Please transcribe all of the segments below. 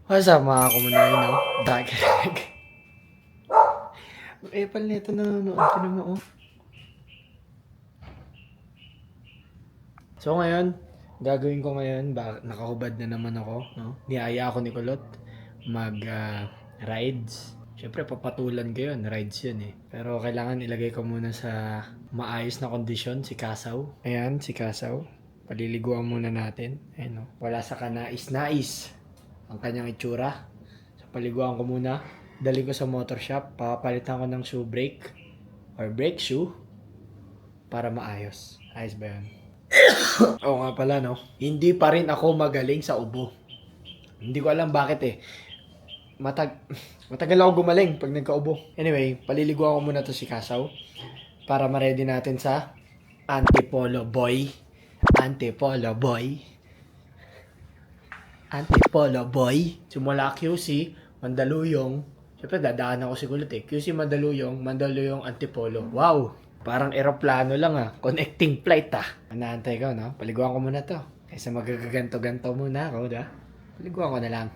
What's up mga kumunoy, no? Dakilag. Epal nito nanonood ka naman, oh. So ngayon, gagawin ko ngayon, nakahubad na naman ako, no? Niyaya ako ni Kulot rides. Siyempre, papatulan ko yun, rides yun eh. Pero kailangan ilagay ko muna sa maayos na kondisyon, si Kasaw. Ayan, si Kasaw. Paliliguan muna natin. Ayan, no? Wala sa kanais-nais ang kanyang itsura. So, paliguan ko muna. Dali ko sa motor shop. Papalitan ko ng shoe brake or brake shoe para maayos. Ayos ba yun? Oo nga pala, no? Hindi pa rin ako magaling sa ubo. Hindi ko alam bakit eh. Matagal ako gumaling pag nagka-ubo. Anyway, paliliguan ko muna to si Kasaw para ma-ready natin sa Antipolo Boy. Antipolo Boy. Antipolo Boy. Simula QC, Mandaluyong. Siyempre, dadaan ako si Kulot eh. QC, Mandaluyong, Antipolo. Wow! Parang eroplano lang ah. Connecting flight ah. Naantay ko, no? Paliguan ko muna to. Kaysa magagaganto-ganto muna ako, da? Paliguan ko na lang.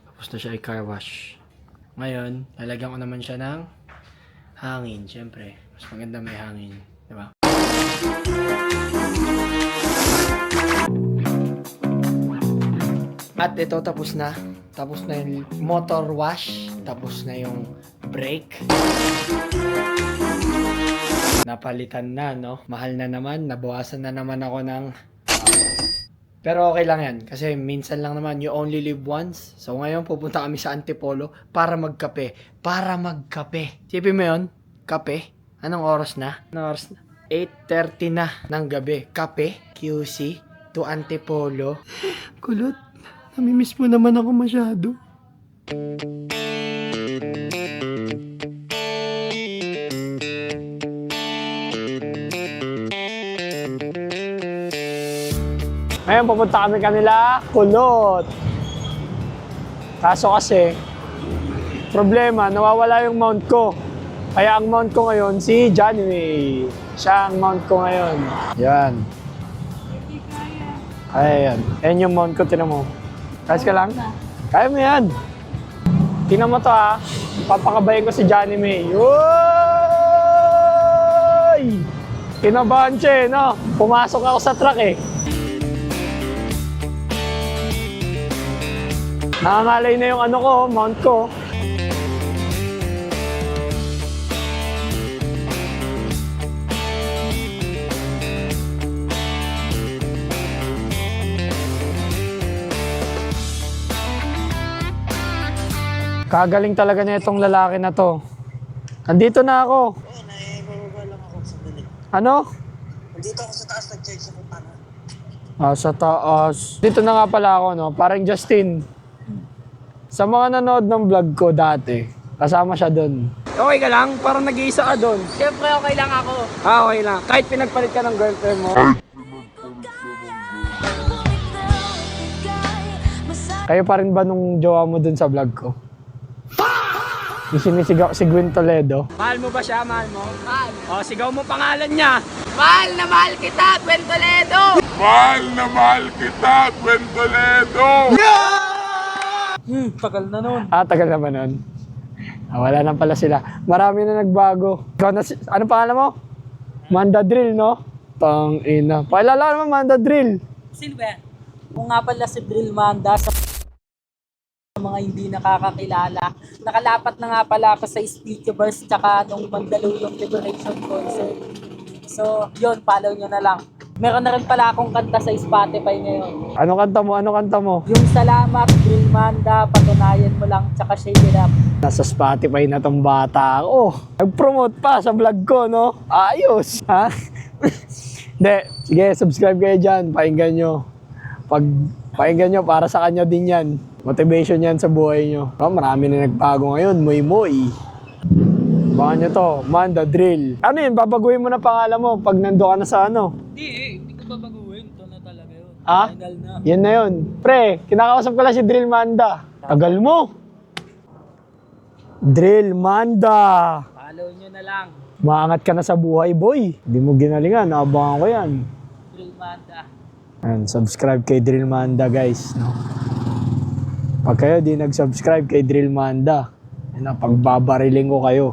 Tapos na siya i-car wash. Ngayon, lalagyan ko naman siya ng hangin. Siyempre, mas maganda may hangin. Diba? At ito, tapos na. Tapos na yung motor wash. Tapos na yung brake. Napalitan na, no? Mahal na naman. Nabawasan na naman ako ng... Pero okay lang yan. Kasi minsan lang naman, you only live once. So ngayon, pupunta kami sa Antipolo para magkape. Para magkape. Sipin mo yun? Kape? Anong oras na? Anong oras na? 8:30 na ng gabi. Kape? QC? To Antipolo? Kulot. Namimiss mo naman ako masyado. Ngayon, pupunta kami kanila, Kulot. Kaso kasi, problema, nawawala yung mount ko. Kaya ang mount ko ngayon, si Johnny May. Siya ang mount ko ngayon. Yan. Ayan. Ayan yung mount ko, tinan mo. Kayas ka lang? Kaya mo yan. Tingnan mo to ha. Papakabayin ko si Johnny May. Uy! Kinabahan siya eh, no? Pumasok ako sa truck eh. Nakangalay na yung ano ko, mount ko. Kagaling talaga niya itong lalaki na to. Nandito na ako. Oo, naibababa lang ako sa dali. Ano? Nandito ako sa taas, nag-check sa kupana. Sa taas. Dito na nga pala ako, no? Parang Justin. Sa mga nanood ng vlog ko dati, kasama siya doon. Okay ka lang? Parang nag-iisa ka doon. Siyempre, okay lang ako. Okay lang. Kahit pinagpalit ka ng girlfriend mo. Kayo pa rin ba nung jowa mo doon sa vlog ko? Yung sinisigaw si Gwen Toledo. Mahal mo ba siya? Mahal mo? Mahal. O, sigaw mo pangalan niya. Mahal na mahal kita, Gwen Toledo! Mahal na mahal kita, Gwen Toledo! Tagal na nun. Tagal naman nun. Wala na pala sila. Marami na nagbago. Ikaw na, anong pangalan mo? Manda Drill, no? Tangina. Pakilala naman, Manda Drill. Silver. Kung nga pala si Drill Manda sa mga hindi nakakakilala. Nakalapat na nga pala ako sa Speakerverse tsaka nung Mandaluyong Liberation Concert. So, yun, follow nyo na lang. Meron na rin pala akong kanta sa Spotify ngayon. Ano kanta mo? Ano kanta mo? Yung Salamat, Drill Manda, patunayan mo lang, tsaka Shake It Up. Nasa Spotify na tong bata. Oh, nag-promote pa sa vlog ko, no? Ayos, ha? Hindi, sige, subscribe kayo dyan. Pakinggan nyo. Pakinggan nyo, para sa kanya din yan. Motivation yan sa buhay nyo. Oh, marami na nagbago ngayon. Moy. Baka nyo to, Manda Drill. Ano yun, babaguhin mo na pangalan mo pag nando ka na sa ano? Hindi ko babaguhin. Ito na talaga yun. Ah? Final na. Yan na yun. Pre, kinakausap ko lang si Drill Manda. Tagal mo. Drill Manda. Follow nyo na lang. Maangat ka na sa buhay, boy. Hindi mo ginalingan. Naabangan ko yan. Drill Manda. And subscribe kay Drill Manda guys, no? Pag kayo di nag-subscribe kay Drill Manda, pagbabariling ko kayo.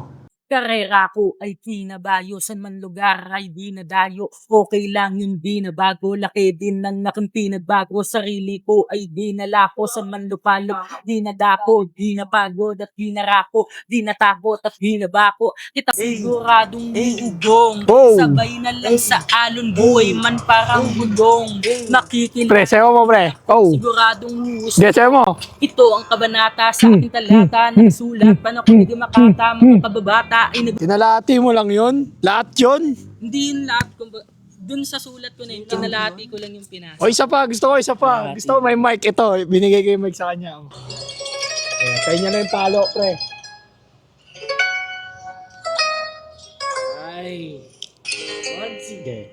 Karera ko ay kinabayo, san man lugar ay di na dayo. Okay lang yun, di na bago, laki din ng naking pinagbago. Sarili ko ay di na lako, san man lupalop, di na dako, di na pagod at di na rako, di na takot at di na bako. Kita siguradong uugong, Wow. sabay na lang sa alon, buhay man parang gulong. Makikinig, Pre, sayo mo pre. Oh, siguradong hus. di sayo mo. Ito ang kabanata sa aking talata, nagsulat pa na kung hindi makata, mga kababata. Kinalati mo lang yun? Lahat yun? Hindi yun lahat. Dun sa sulat ko na yun, kinalati ko lang yung pinasa. O isa pa, gusto ko isa pa. Gusto ko may mic ito. Binigay ko yung mic sa kanya. Ayan, kaya niya na yung palo, pre. Ay. Sige.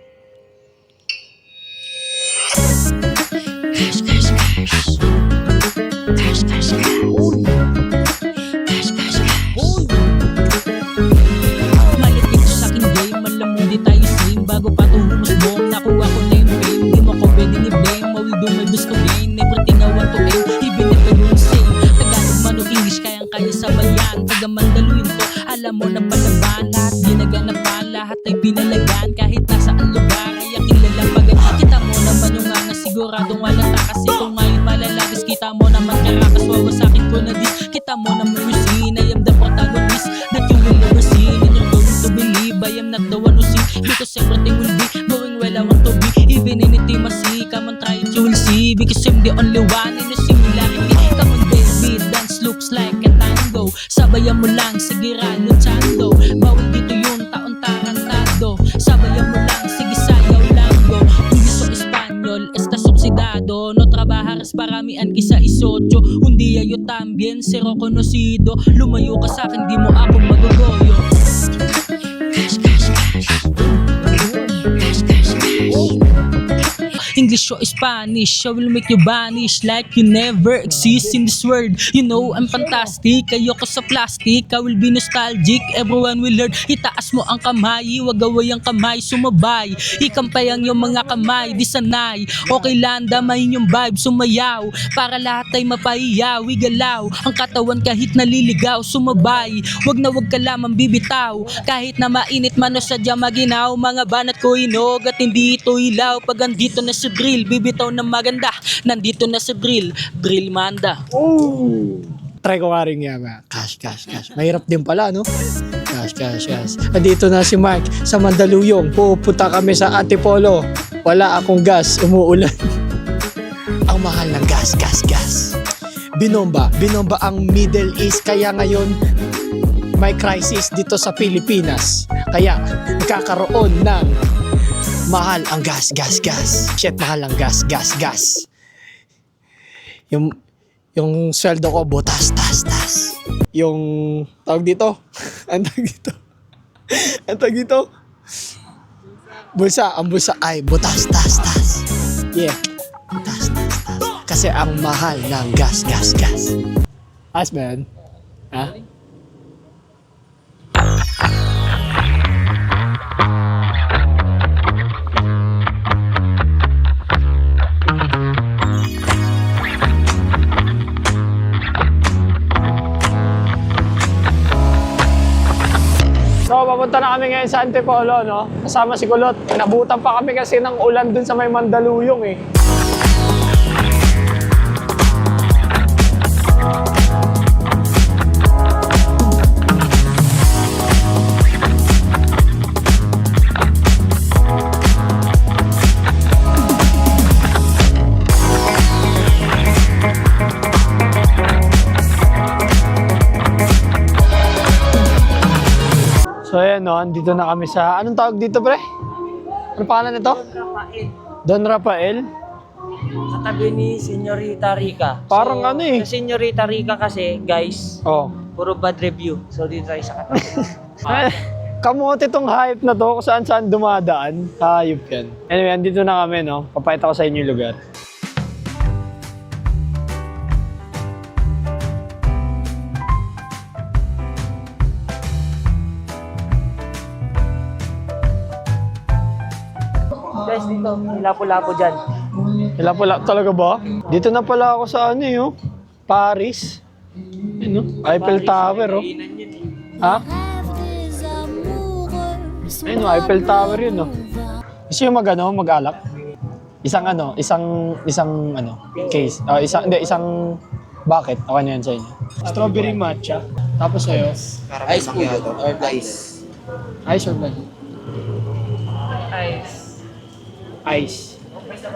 Malitin sa aking game, malam mo di tayo same. Bago pa ito humusbong, nakuha ko na yung fame. Di mo ko pwedeng i-blame, we do my best to gain. Everything I want to aim, even if I don't sing. Tagalog man o English, kayang-kaya sabayan. Taga Mandaluyong to, alam mo na palaban. Lahat ginaganapan, lahat ay pinalagan. Kahit nasaan lugar, ay aking lalampagan. Kita mo naman yung nga siguradong walang takas. Kung ngayon malalagis, kita mo naman karakas. Wawasakin ko na dis, kita mo naman yung scene. I am the protagonist that you will never see. And you're going to believe I am not the one who see. Because everything will be going well, I want to be. Even anything I see, come on try it, you will see. Because I'm the only one in the similarity. Come on baby, dance looks like a tango. Sabayan mo lang, sige ralo chando. Bawal dito yung taon tarantado. Sabayan mo lang, sige sayaw langgo. Hindi so Espanyol, está subsidado. No trabajas paramian kisa isocho. Un día yo también seré conocido. Lumayo ka sa akin, di mo ako magugoyo. English or Spanish, I will make you vanish like you never exist in this world. You know I'm fantastic, ayoko sa plastic. I will be nostalgic, everyone will learn. Itaas mo ang kamay, wag away ang kamay, sumabay. Ikampay ang iyong mga kamay, di sanay. Okay lang, damayin yung vibe, sumayaw. Para lahat ay mapahiyaw, igalaw. Ang katawan kahit naliligaw, sumabay. Wag na wag ka lamang bibitaw. Kahit na mainit man o sadya maginaw. Mga banat ko hinog at hindi ito ilaw. Pag andito na si drill, bibitaw na maganda. Nandito na si drill, Drill Manda. Oh! Try ko nga rin yan. Cash. Mahirap din pala, no? Cash. Andito na si Mike sa Mandaluyong. Pupunta kami sa Antipolo. Wala akong gas, umuulan. Ang mahal ng gas. Binomba ang Middle East. Kaya ngayon, may crisis dito sa Pilipinas. Kaya nagkakaroon ng mahal ang gas. Shit, mahal ang gas. Yung sweldo ko, butas. Yung, tawag dito? Ang tawag dito? Bulsa. Ang bulsa ay butas. Yeah. Tas. Kasi ang mahal ng gas. As man. Ha? So, papunta na kami ngayon sa Antipolo, no? Kasama si Kulot. Nabutan pa kami kasi ng ulan dun sa may Mandaluyong, eh. So ayan no, andito na kami sa, anong tawag dito pre? Ano pangalan nito? Don Rafael. Katabi ni Senyorita Rica. Parang ano eh. Sa Senyorita Rica kasi, guys, Oh. puro bad review. So dito tayo sa katabi. Kamote tong hype na to, kung saan dumadaan. Hayop yan. Anyway, andito na kami no. Papakita ko sa inyo yung lugar. Guys, dito, may lapo-lapo dyan. Wala pala talaga ba? Dito na pala ako sa ano yun, Paris. Ano? Eiffel Tower, oh. Ha? Ayun, Eiffel Tower yun, no? Gusto yung mag-alak? Isang case. Isang bucket. Okay na yan sa inyo. Strawberry matcha. Tapos sa'yo, Ice po or ice? ice or blood? Ice. Ice.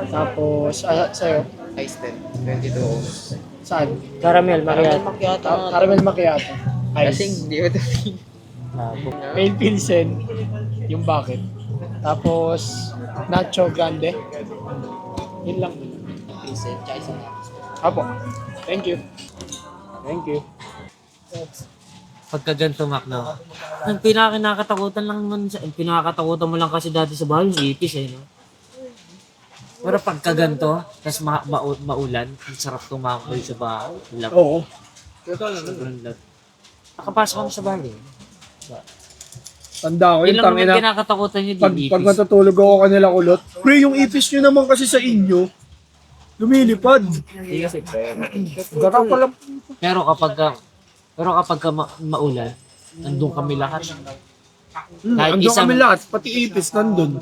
Tapos, sa'yo, Ice 10. 22 ounce. saan? Caramel, macchiato. Caramel macchiato. Kasing Ice. di ba ito? Pale Pilsen. Yung bucket. Tapos, nacho grande. Yun lang. Pilsen, tsaka isang Apo. Thank you. Thank you. Pagka ganito, Mac, no? Ang pinakakatakutan lang nun, ang pinakakatakutan mo lang kasi dati sa bahay, yung ipis, eh, no? Pero pagka ganito, tapos maulan, ang sarap tumakbo sa bahay. Love. Oo. Sobrang love. Nakapasok kami sa bahay. Tanda ko Yun yung lang naman tangina. kinakatakutan niyo, Pag di ipis. matutulog ako kanila kulot. Pre, yung ipis nyo naman kasi sa inyo, lumilipad. Gata pala. Pero kapag maulan, nandun kami lahat. Kahit Andun kami lahat, pati ipis nandun.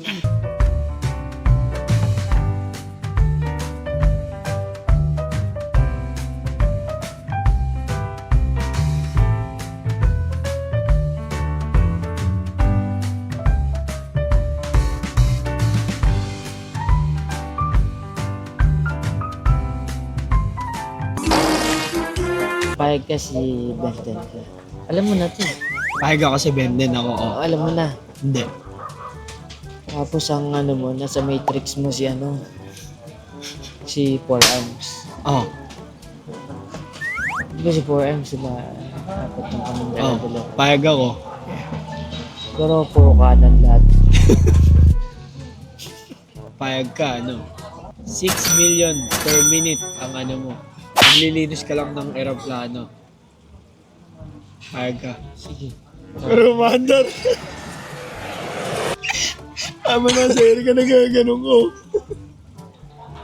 Pahig ka si Benten. Alam mo na ito. Pahig ako si Benden ako. Oh. Alam mo na. Hindi. Tapos ang ano mo, nasa matrix mo si si 4 arms. Oh. Di ba si 4 arms sila? Dapat ng kami Oh. dalawa. Pahig ako. Pero puro kanan lahat. Pahig ka, ano? 6 million per minute ang ano mo. Naglilinis ka lang ng aeroplano. Pahig ka. Sige. Pero mandar. Ama na, sir ka nagaganon ko.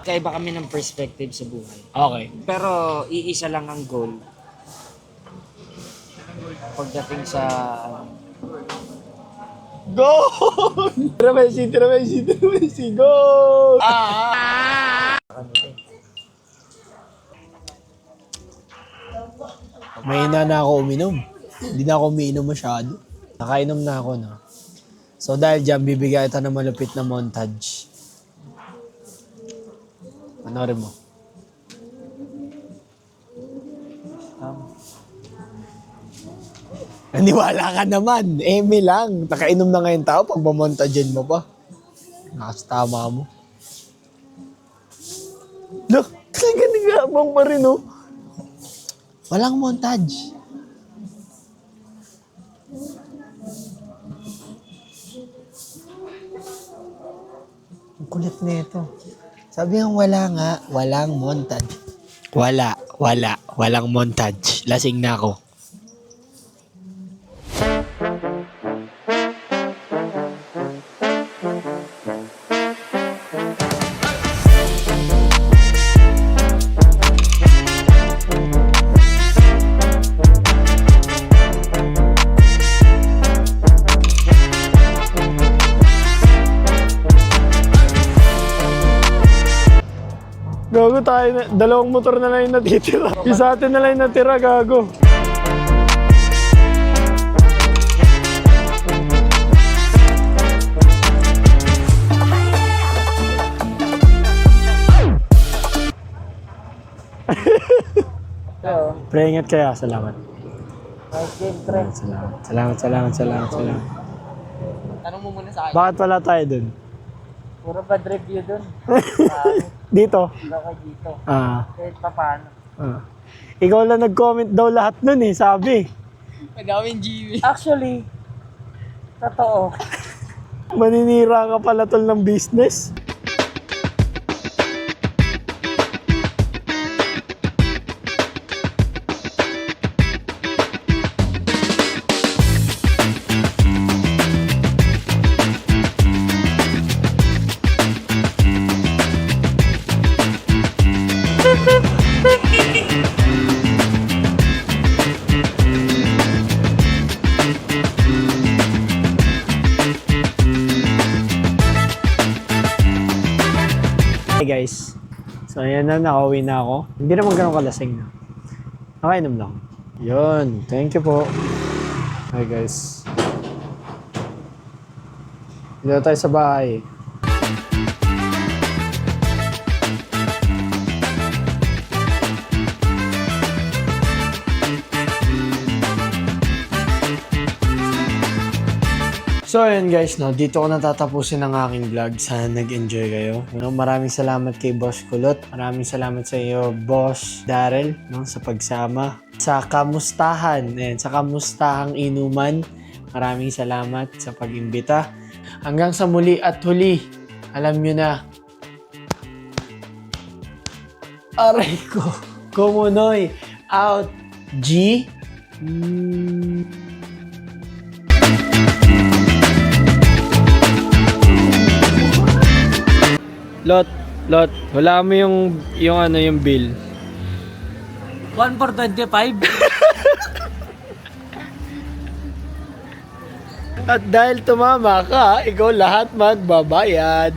Kaiba kami ng perspective sa buhay. Okay. Pero iisa lang ang goal. Pagdating sa Go! Tira Messi, go! Mahina na ako uminom. Hindi na ako umiinom masyado. Nakainom na ako, no? So dahil dyan, bibigyan ito ng malupit na montage. Panorin mo. Naniwala ka naman. Eme lang. Nakainom na ngayon tao pag mamontagein mo pa. Nakastama mo. Look, kasi ganigabang pa rin, oh. Walang montage. Ang kulit nito. Sabi nga walang montage. Walang montage. Lasing na ako. Gago tayo na, dalawang motor na lang yung natitira. Isa atin na lang yung natira, gago. Pre, ingat kaya. Salamat. Salamat. Tanong mo muna sa akin. Bakit wala tayo dun? Puro bad review dun. Dito? Baka dito. Kahit pa paano. Ikaw lang nag-comment daw lahat nun eh, sabi. Madaming GB. Actually, totoo. Maninira ka pala tol ng business. Hey guys. So ayan na, nakauwi na ako. Hindi naman ganun kalasing na. Nakainom lang. Yun. Thank you po. Hi guys. Dito tayo sa bahay. So ayun guys, no, dito ko natatapusin ang aking vlog. Sana nag-enjoy kayo. No, maraming salamat kay Boss Kulot. Maraming salamat sa iyo, Boss Daryl, no, sa pagsama. Sa kamustahan, ayan, sa kamustahang inuman. Maraming salamat sa pag-imbita. Hanggang sa muli at huli, alam nyo na. Aray ko. Kumunoy. Out. G. Lot, wala mo yung ano, yung bill. 1 for 25? At dahil tumama ka, ikaw lahat magbabayad.